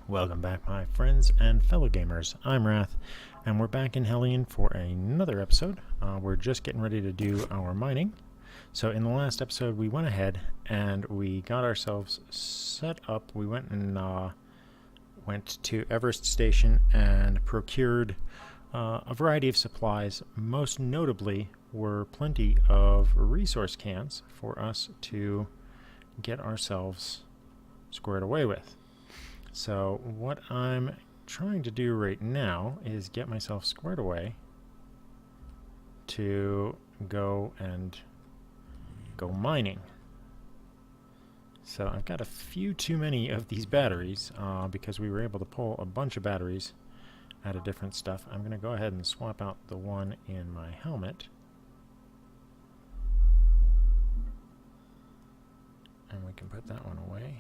Welcome back, my friends and fellow gamers. I'm Wrath, and we're back in Hellion for another episode. We're just getting ready to do our mining. So in the last episode, we went ahead and we got ourselves set up. We went to Everest Station and procured a variety of supplies. Most notably were plenty of resource cans for us to get ourselves squared away with. So what I'm trying to do right now is get myself squared away to go mining. So I've got a few too many of these batteries because we were able to pull a bunch of batteries out of different stuff. I'm going to go ahead and swap out the one in my helmet. And we can put that one away.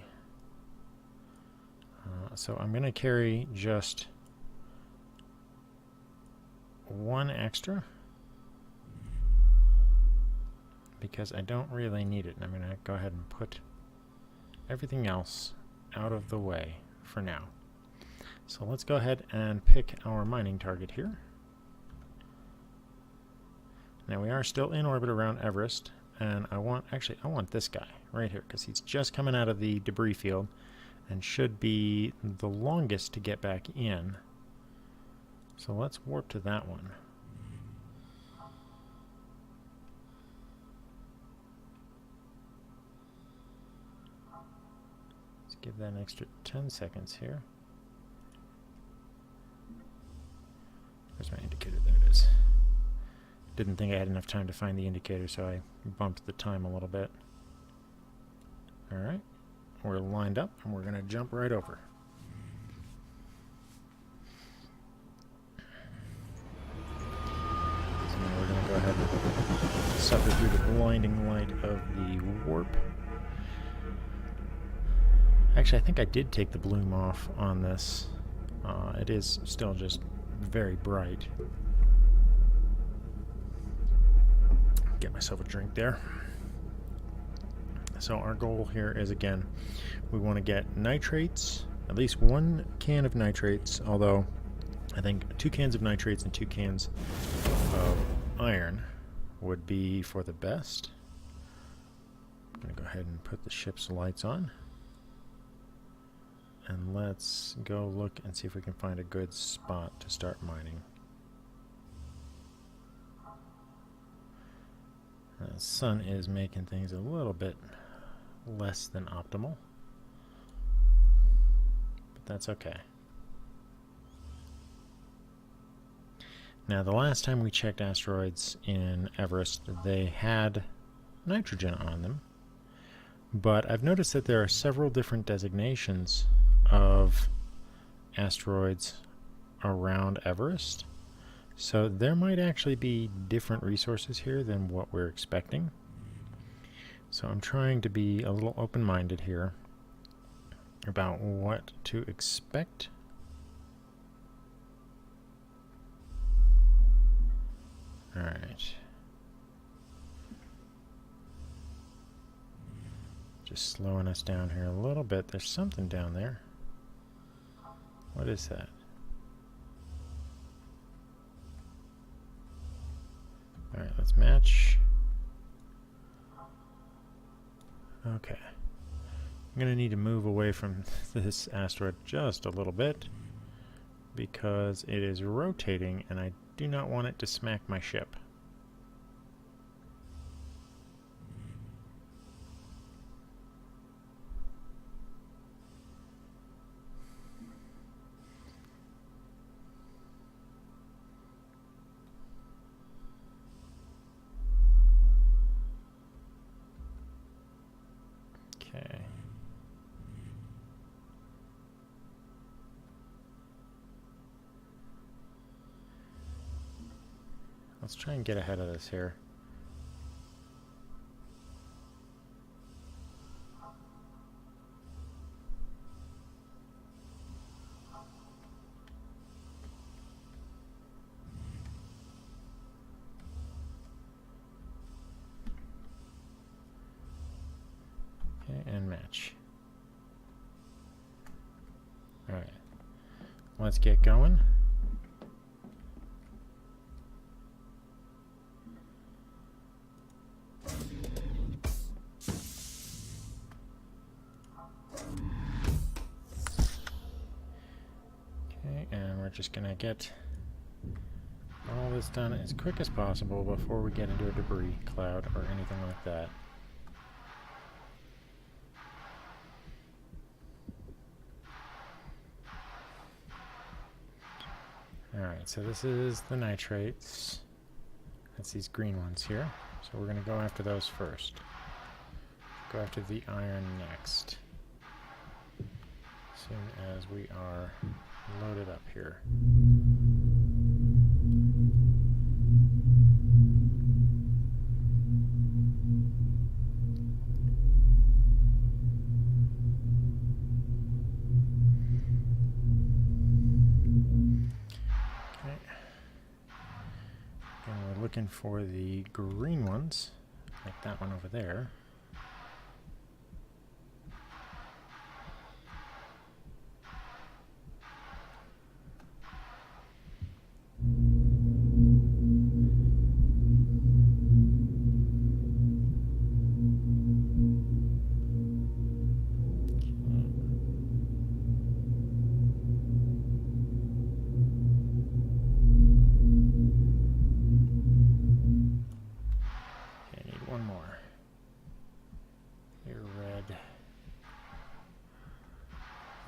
So I'm going to carry just one extra because I don't really need it. And I'm going to go ahead and put everything else out of the way for now. So let's go ahead and pick our mining target here. Now we are still in orbit around Everest, and I want this guy right here because he's just coming out of the debris field and should be the longest to get back in. So let's warp to that one. Let's give that an extra 10 seconds here. Where's my indicator? There it is. Didn't think I had enough time to find the indicator, so I bumped the time a little bit. Alright. We're lined up, and we're going to jump right over. So now we're going to go ahead and suffer through the blinding light of the warp. Actually, I think I did take the bloom off on this. It is still just very bright. Get myself a drink there. So our goal here is, again, we want to get nitrates, at least one can of nitrates, although I think 2 cans of nitrates and 2 cans of iron would be for the best. I'm going to go ahead and put the ship's lights on. And let's go look and see if we can find a good spot to start mining. The sun is making things a little bit less than optimal, but that's okay. Now, the last time we checked asteroids in Everest, they had nitrogen on them, but I've noticed that there are several different designations of asteroids around Everest, so there might actually be different resources here than what we're expecting. So I'm trying to be a little open-minded here about what to expect. Alright. Just slowing us down here a little bit. There's something down there. What is that? Alright, let's match. Okay. I'm going to need to move away from this asteroid just a little bit because it is rotating and I do not want it to smack my ship. Okay. Let's try and get ahead of this here. Okay, and match. Alright. let's get going. Okay, and we're just gonna get all this done as quick as possible before we get into a debris cloud or anything like that. Alright, so this is the nitrates. That's these green ones here. So we're going to go after those first. Go after the iron next. As soon as we are loaded up here. Looking for the green ones, like that one over there.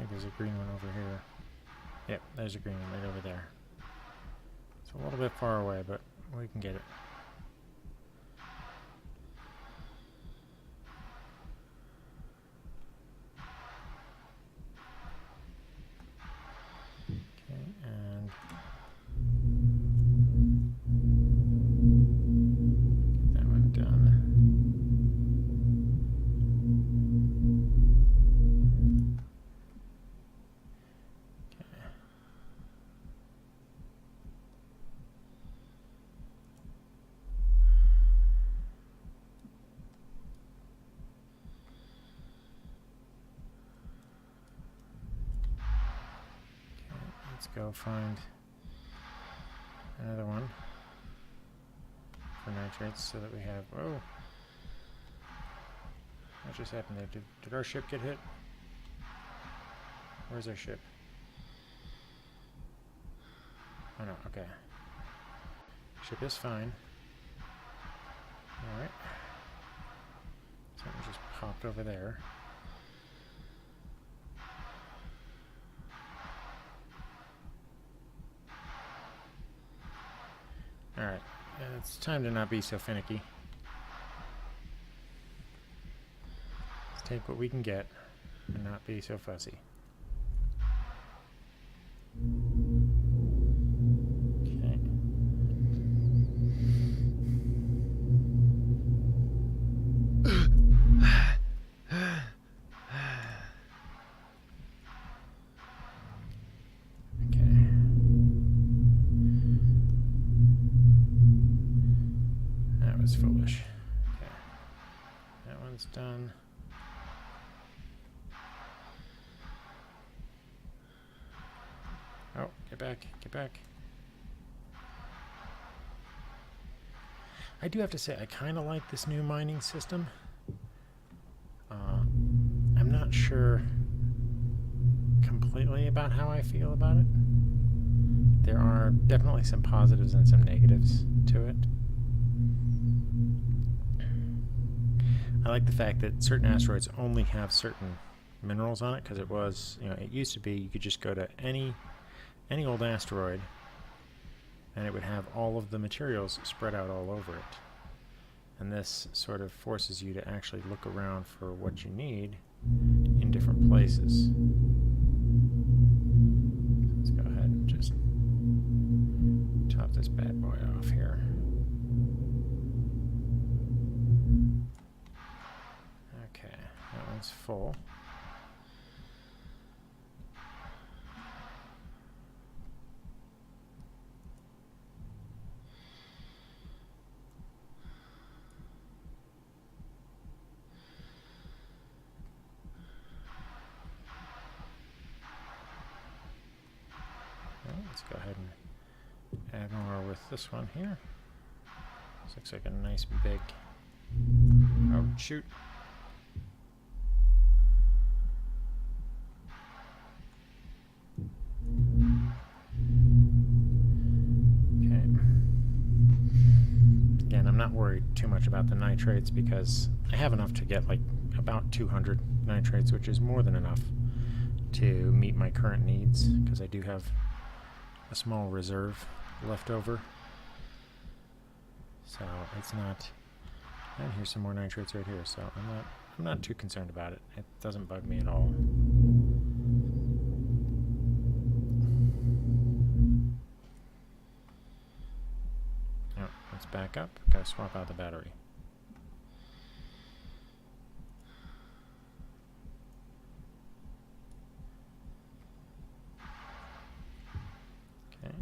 There's a green one over here. Yep, there's a green one right over there. It's a little bit far away, but we can get it. Okay, and get that one done. Let's go find another one for nitrates so that we have... Whoa! What just happened there? Did our ship get hit? Where's our ship? Oh no, okay. Ship is fine. Alright. Something just popped over there. Alright, it's time to not be so finicky. Let's take what we can get and not be so fussy. Okay. Was foolish. Okay. That one's done. Oh, get back, get back. I do have to say, I kind of like this new mining system. I'm not sure completely about how I feel about it. There are definitely some positives and some negatives to it. I like the fact that certain asteroids only have certain minerals on it, because it was, it used to be you could just go to any old asteroid and it would have all of the materials spread out all over it. And this sort of forces you to actually look around for what you need in different places. Let's go ahead and just top this bad boy off here. That one's full. Let's go ahead and add more with this one here. This looks like a nice big... Oh, shoot. Okay. Again, I'm not worried too much about the nitrates because I have enough to get like about 200 nitrates, which is more than enough to meet my current needs because I do have a small reserve left over. So it's not... And here's some more nitrates right here, so I'm not too concerned about it. It doesn't bug me at all. Oh, let's back up. Gotta swap out the battery. Okay.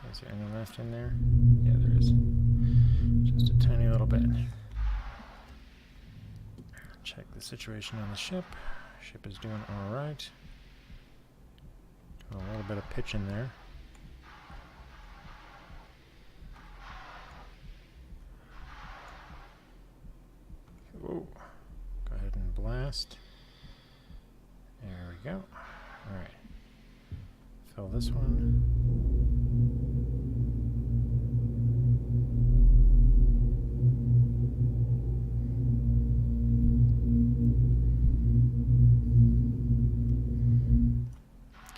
Is there any left in there? Yeah, there is. Just a tiny little bit. Check the situation on the ship. Ship is doing alright. A little bit of pitch in there. Whoa. Go ahead and blast. There we go. Alright. Fill this one.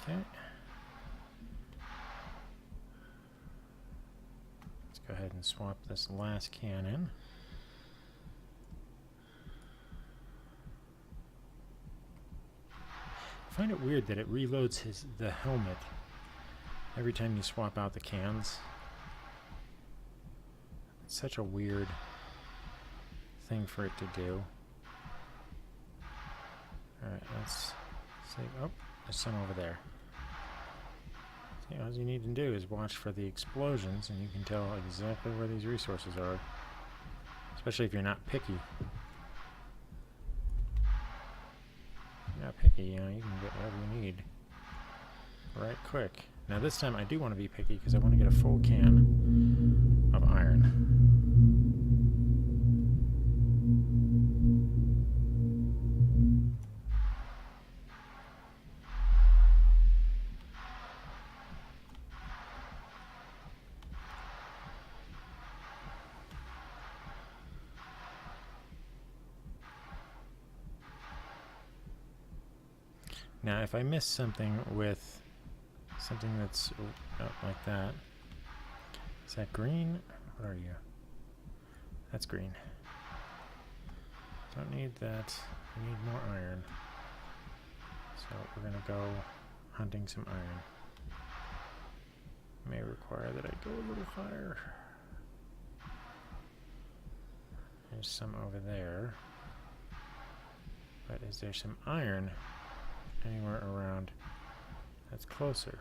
Okay. Let's go ahead and swap this last can in. I find it weird that it reloads the helmet every time you swap out the cans. It's such a weird thing for it to do. Alright, let's see. Oh, there's some over there. See, all you need to do is watch for the explosions and you can tell exactly where these resources are. Especially if you're not picky. Not picky, you know, you can get whatever you need right quick. Now this time I do want to be picky because I want to get a full can of iron. Now, if I miss something with something that's like that, is that green? What are you? That's green. Don't need that. We need more iron. So we're gonna go hunting some iron. May require that I go a little higher. There's some over there. But is there some iron anywhere around that's closer?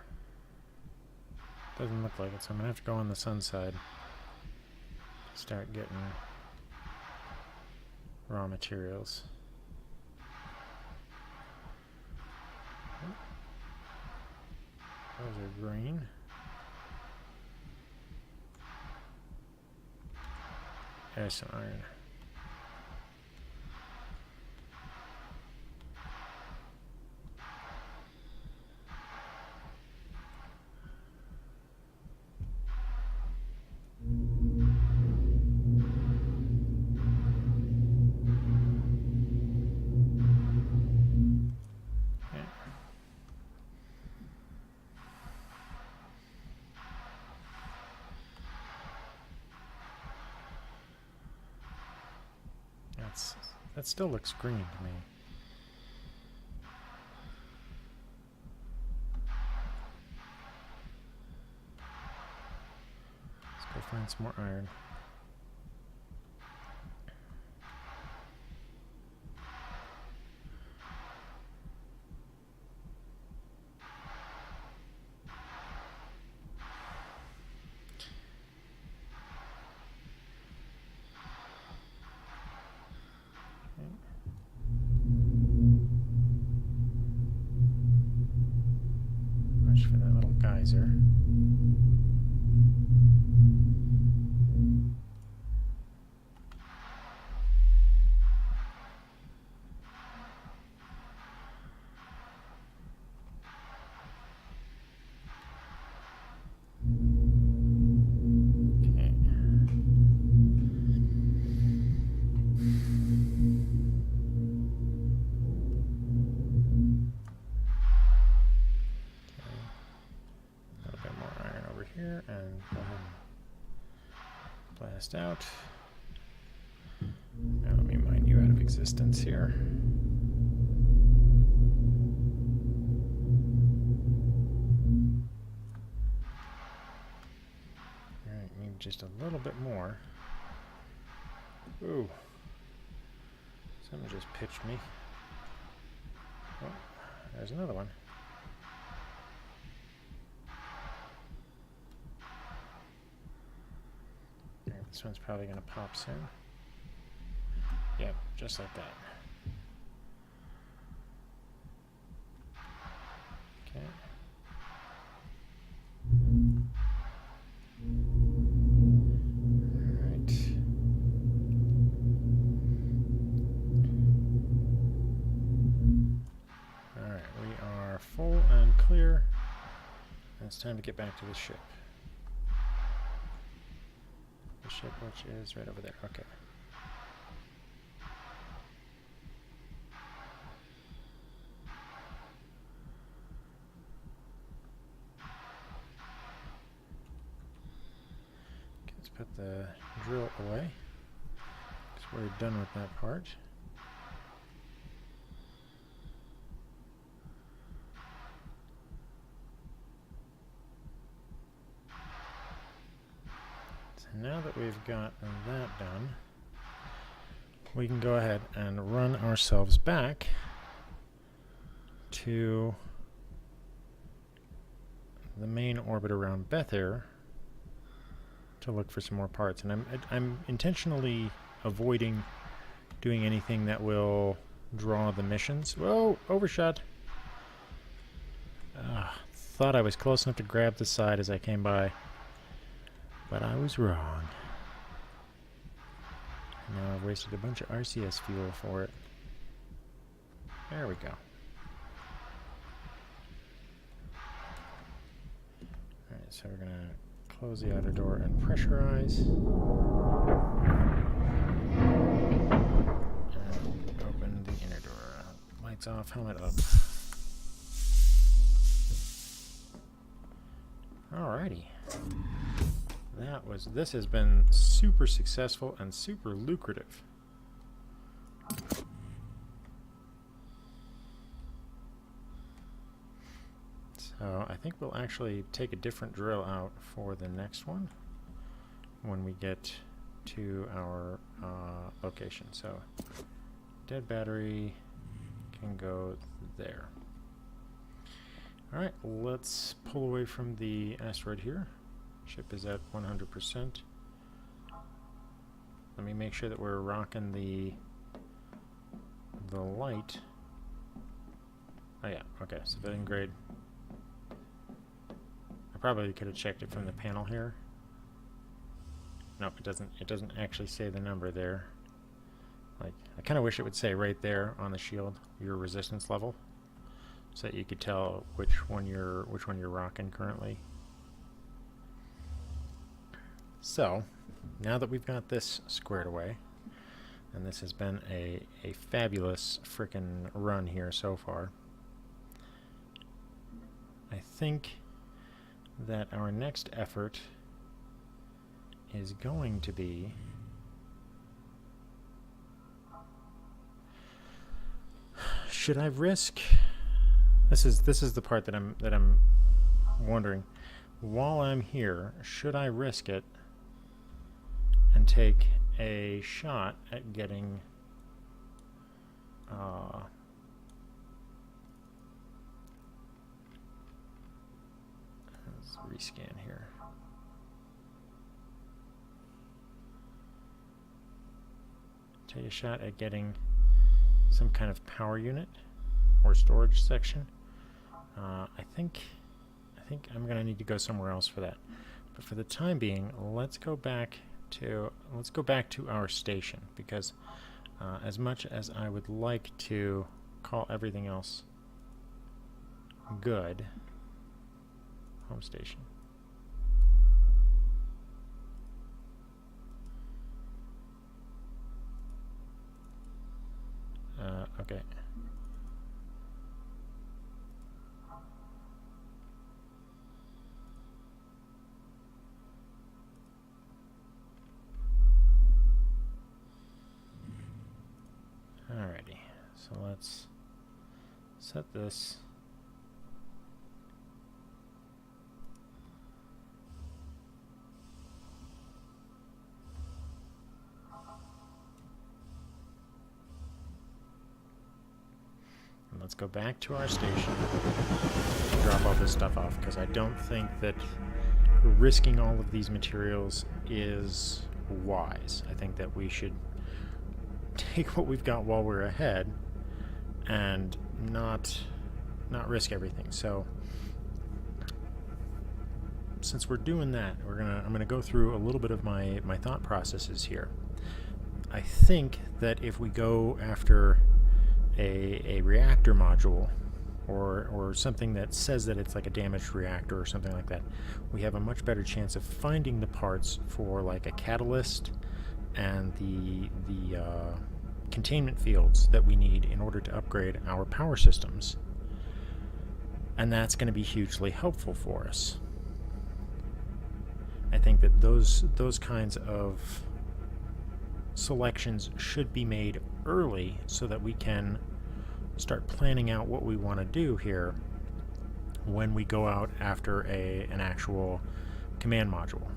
Doesn't look like it, so I'm gonna have to go on the sun side. Start getting raw materials. Those are green. There's some iron. That still looks green to me. Let's go find some more iron. Here and go ahead and blast out. Now let me mine you out of existence here. Alright, need just a little bit more. Ooh. Something just pitched me. Oh, there's another one. This one's probably going to pop soon. Yep, just like that. Okay. Alright. Alright, we are full and clear. And it's time to get back to the ship. Ship, which is right over there. Okay. Let's put the drill away, because we're done with that part. Now that we've got that done, we can go ahead and run ourselves back to the main orbit around Bethair to look for some more parts. And I'm intentionally avoiding doing anything that will draw the missions. Whoa, overshot. Thought I was close enough to grab the side as I came by. But I was wrong. Now I've wasted a bunch of RCS fuel for it. There we go. Alright, so we're going to close the outer door and pressurize. And open the inner door. Lights off, helmet up. Alrighty. This has been super successful and super lucrative. So I think we'll actually take a different drill out for the next one when we get to our location. So dead battery can go there. Alright, let's pull away from the asteroid here. Ship is at 100%. Let me make sure that we're rocking the light. Oh yeah, okay, civilian grade. I probably could have checked it from the panel here. No, it doesn't. It doesn't actually say the number there. Like, I kind of wish it would say right there on the shield your resistance level, so that you could tell which one you're rocking currently. So, now that we've got this squared away, and this has been a fabulous frickin' run here so far, I think that our next effort is going to be should I risk? This is the part that I'm wondering. While I'm here, should I risk it and take a shot at getting let's rescan here. Take a shot at getting some kind of power unit or storage section. I think think I'm going to need to go somewhere else for that. But for the time being, let's go back to our station, because as much as I would like to call everything else good, home station. Okay. Alrighty, so let's set this. And let's go back to our station to drop all this stuff off, because I don't think that risking all of these materials is wise. I think that we should take what we've got while we're ahead and not risk everything. So since we're doing that, I'm gonna go through a little bit of my thought processes here. I think that if we go after a reactor module, or something that says that it's like a damaged reactor or something like that, we have a much better chance of finding the parts for like a catalyst and the containment fields that we need in order to upgrade our power systems. And that's going to be hugely helpful for us. I think that those kinds of selections should be made early so that we can start planning out what we want to do here when we go out after an actual command module.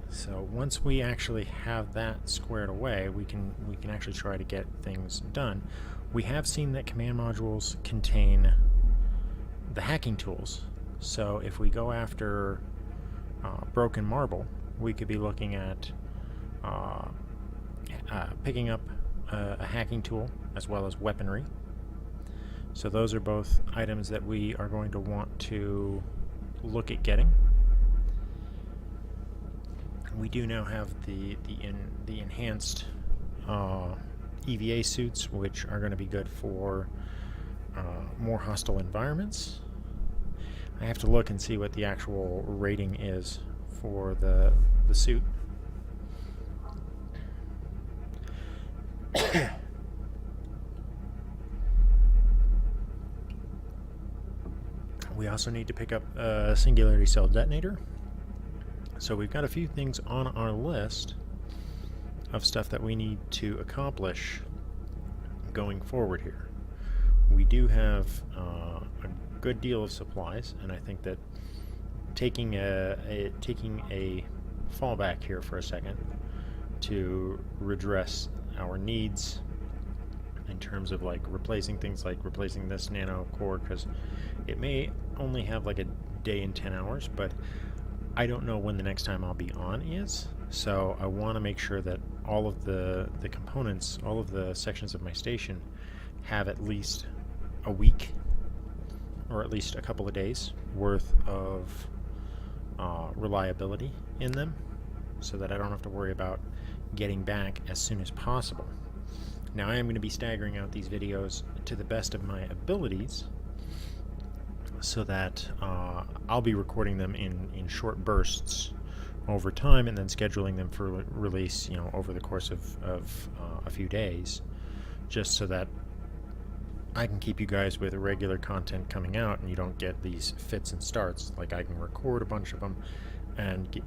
So once we actually have that squared away, we can actually try to get things done. We have seen that command modules contain the hacking tools. So if we go after broken marble, we could be looking at picking up a hacking tool as well as weaponry. So those are both items that we are going to want to look at getting. We do now have the enhanced EVA suits, which are going to be good for more hostile environments. I have to look and see what the actual rating is for the suit. We also need to pick up a singularity cell detonator. So we've got a few things on our list of stuff that we need to accomplish going forward here. We do have a good deal of supplies, and I think that taking a fallback here for a second to redress our needs in terms of like replacing things like replacing this nano core, because it may only have like a day and 10 hours, but I don't know when the next time I'll be on is, so I want to make sure that all of the components, all of the sections of my station have at least a week or at least a couple of days worth of reliability in them, so that I don't have to worry about getting back as soon as possible. Now I am going to be staggering out these videos to the best of my abilities, so that I'll be recording them in short bursts over time and then scheduling them for release, over the course of a few days, just so that I can keep you guys with regular content coming out and you don't get these fits and starts. Like, I can record a bunch of them and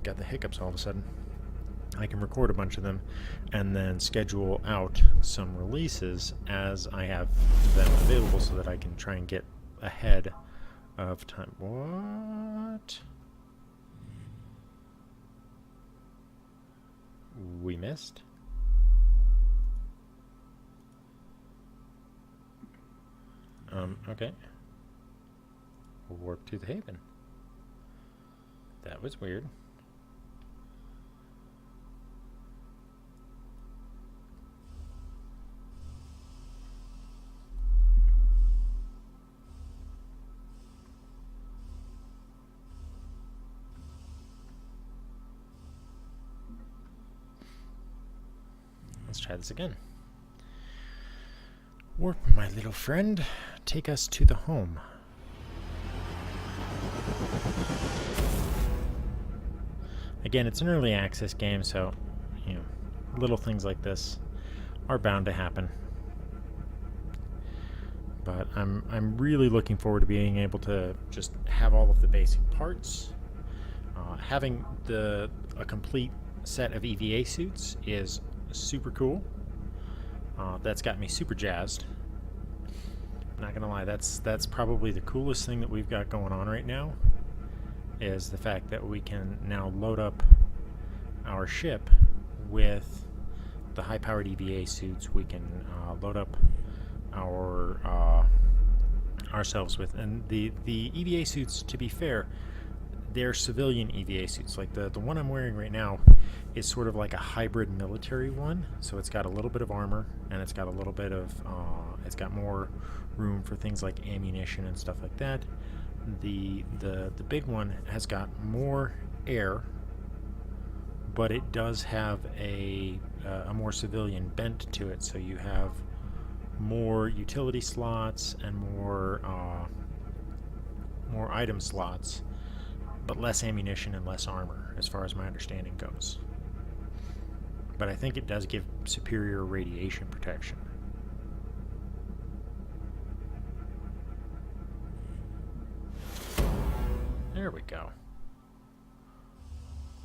got the hiccups all of a sudden. I can record a bunch of them and then schedule out some releases as I have them available, so that I can try and get ahead of time. What? We missed? Okay. Warp to the Haven. That was weird. let's try this again. Warp, my little friend, take us to the home. Again, it's an early access game, so, you know, little things like this are bound to happen. But I'm really looking forward to being able to just have all of the basic parts. Having a complete set of EVA suits is super cool. That's got me super jazzed. Not gonna lie, that's probably the coolest thing that we've got going on right now, is the fact that we can now load up our ship with the high-powered EVA suits. We can load up our ourselves with, and the EVA suits, to be fair, they're civilian EVA suits. Like the one I'm wearing right now is sort of like a hybrid military one, so it's got a little bit of armor and it's got a little bit of it's got more room for things like ammunition and stuff like that. The big one has got more air, but it does have a more civilian bent to it, so you have more utility slots and more item slots, but less ammunition and less armor, as far as my understanding goes. But I think it does give superior radiation protection. There we go.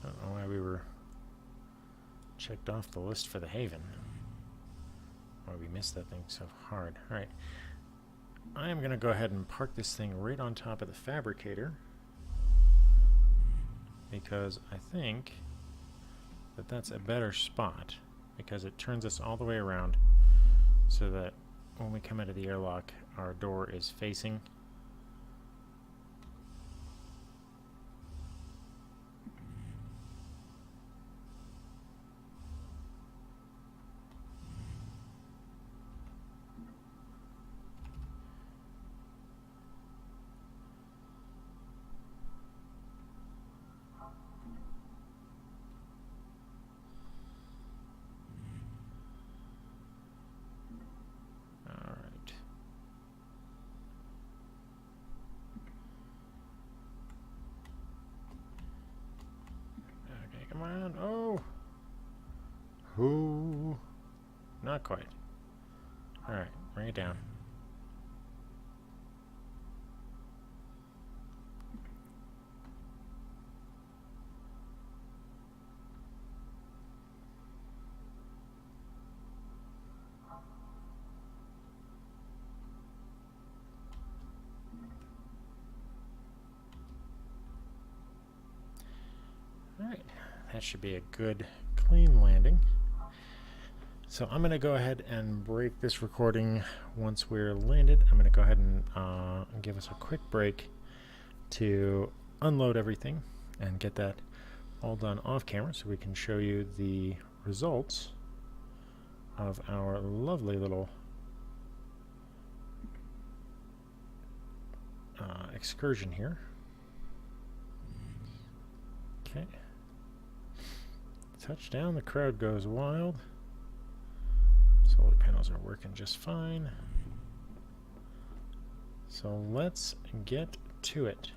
I don't know why we were checked off the list for the Haven. Why we missed that thing so hard. Alright. I am going to go ahead and park this thing right on top of the fabricator, because I think that that's a better spot, because it turns us all the way around so that when we come out of the airlock, our door is facing. Come on. Oh! Ooh. Not quite. Alright, bring it down. Alright. That should be a good, clean landing. So I'm going to go ahead and break this recording once we're landed. I'm going to go ahead and give us a quick break to unload everything and get that all done off camera so we can show you the results of our lovely little excursion here. Okay. Touchdown, the crowd goes wild. Solar panels are working just fine. So let's get to it.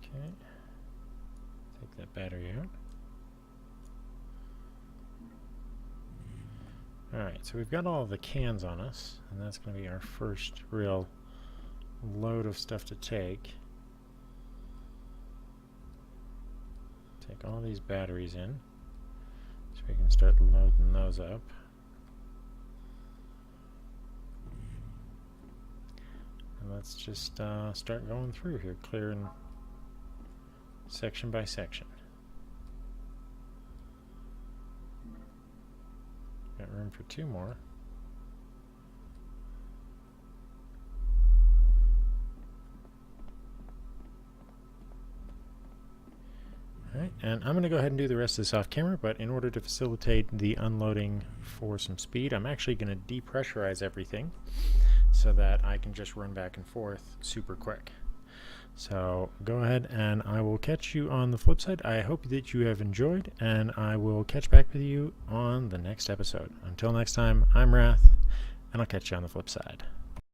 Okay. Take that battery out. Alright, so we've got all of the cans on us, and that's going to be our first real load of stuff to take. Take all these batteries in, so we can start loading those up. And let's just start going through here, clearing section by section. Got room for 2 more. Alright. Alright, and I'm going to go ahead and do the rest of this off camera, but in order to facilitate the unloading for some speed, I'm actually going to depressurize everything so that I can just run back and forth super quick. So go ahead and I will catch you on the flip side. I hope that you have enjoyed, and I will catch back with you on the next episode. Until next time, I'm Wrath, and I'll catch you on the flip side.